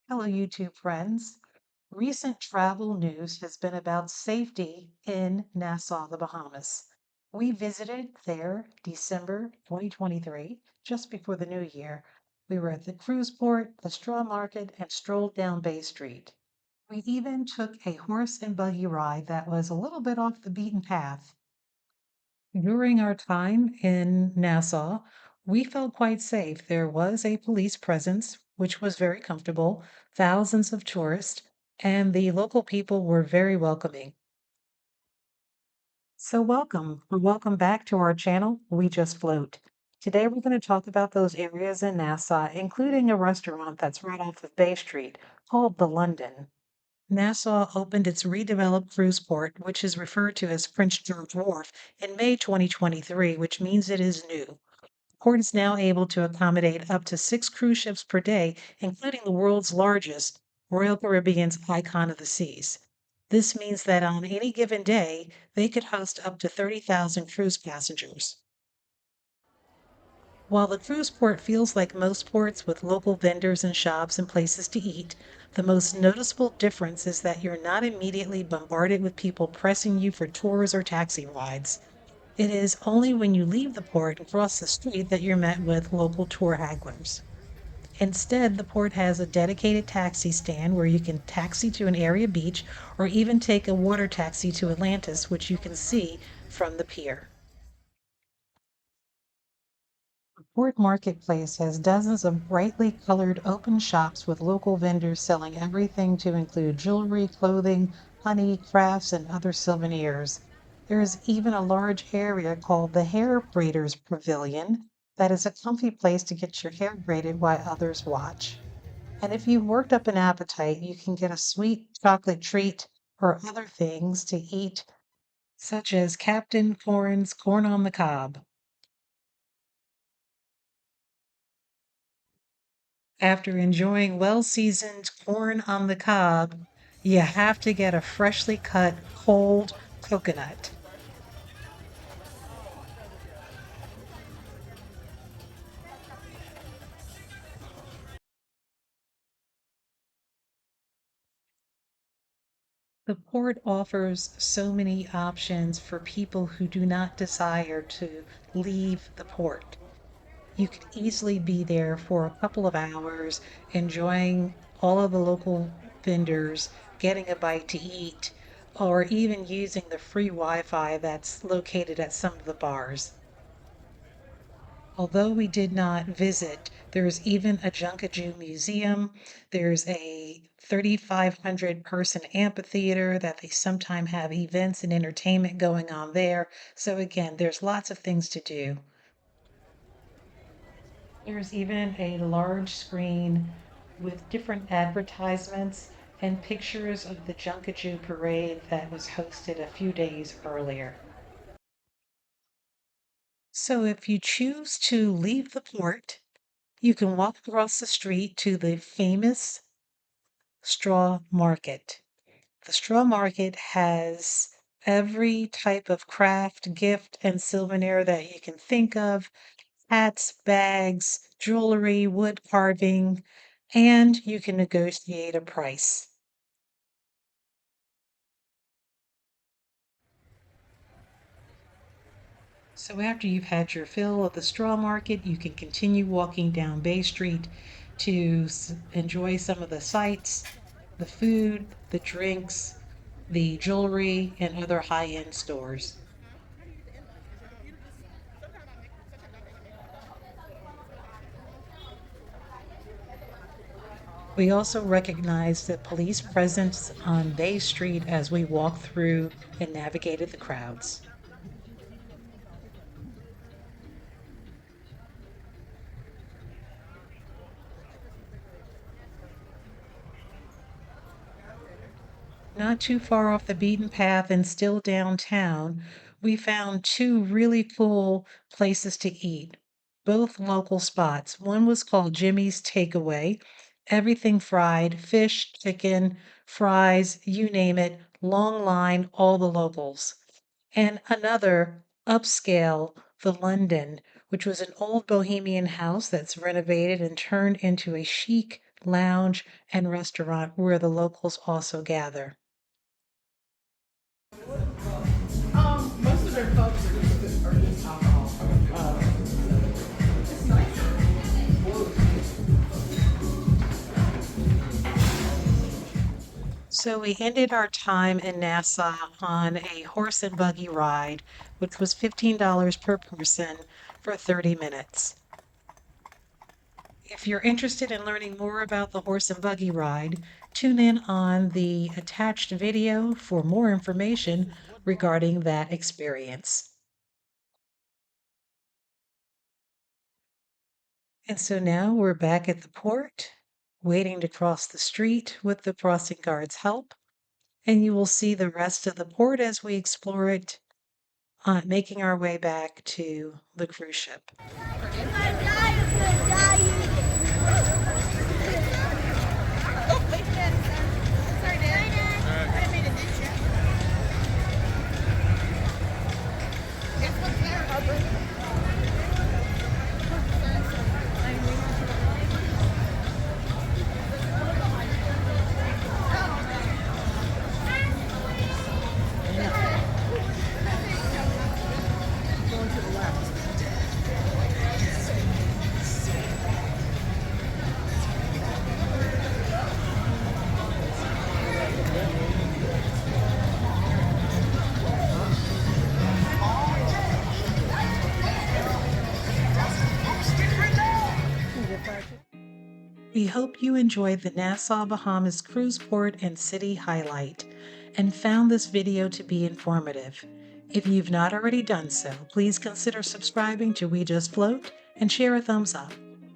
Hello, YouTube friends. Recent travel news has been about safety in Nassau, the Bahamas. We visited there December 2023, just before the new year. We were at the cruise port, the straw market, and strolled down Bay Street. We even took a horse and buggy ride that was a little bit off the beaten path. During our time in Nassau, we felt quite safe. There was a police presence, which was very comfortable, thousands of tourists, and the local people were very welcoming. So, welcome, or welcome back to our channel, We Just Float. Today, we're going to talk about those areas in Nassau, including a restaurant that's right off of Bay Street called the London. Nassau opened its redeveloped cruise port, which is referred to as Prince George Wharf, in May 2023, which means it is new. The port is now able to accommodate up to 6 cruise ships per day, including the world's largest, Royal Caribbean's Icon of the Seas. This means that on any given day, they could host up to 30,000 cruise passengers. While the cruise port feels like most ports with local vendors and shops and places to eat, the most noticeable difference is that you're not immediately bombarded with people pressing you for tours or taxi rides. It is only when you leave the port and cross the street that you're met with local tour hagglers. Instead, the port has a dedicated taxi stand where you can taxi to an area beach or even take a water taxi to Atlantis, which you can see from the pier. Port Marketplace has dozens of brightly colored open shops with local vendors selling everything to include jewelry, clothing, honey, crafts, and other souvenirs. There is even a large area called the Hair Braiders Pavilion that is a comfy place to get your hair braided while others watch. And if you've worked up an appetite, you can get a sweet chocolate treat or other things to eat, such as Captain Corn's corn on the cob. After enjoying well-seasoned corn on the cob, you have to get a freshly cut cold coconut. The port offers so many options for people who do not desire to leave the port. You could easily be there for a couple of hours, enjoying all of the local vendors, getting a bite to eat, or even using the free Wi-Fi that's located at some of the bars. Although we did not visit, there's even a Junkajou museum. There's a 3,500 person amphitheater that they sometimes have events and entertainment going on there. So again, there's lots of things to do. There's even a large screen with different advertisements and pictures of the Junkajou parade that was hosted a few days earlier. So if you choose to leave the port, you can walk across the street to the famous straw market. The straw market has every type of craft, gift, and souvenir that you can think of: hats, bags, jewelry, wood carving, and you can negotiate a price. So after you've had your fill of the straw market, you can continue walking down Bay Street to enjoy some of the sights, the food, the drinks, the jewelry, and other high-end stores. We also recognized the police presence on Bay Street as we walked through and navigated the crowds. Not too far off the beaten path and still downtown, we found two really cool places to eat, both local spots. One was called Jimmy's Takeaway, everything fried, fish, chicken, fries, you name it, long line, all the locals. And another, upscale, the London, which was an old bohemian house that's renovated and turned into a chic lounge, and restaurant where the locals also gather. Most of their pubs are just alcohol. It's nice. So we ended our time in Nassau on a horse and buggy ride, which was $15 per person for 30 minutes. If you're interested in learning more about the horse and buggy ride, tune in on the attached video for more information regarding that experience. And so now we're back at the port, waiting to cross the street with the crossing guard's help, and you will see the rest of the port as we explore it, making our way back to the cruise ship. Going to the left. We hope you enjoyed the Nassau, Bahamas cruise port and city highlight and found this video to be informative. If you've not already done so, please consider subscribing to We Just Float and share a thumbs up.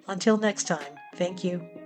Until next time, thank you.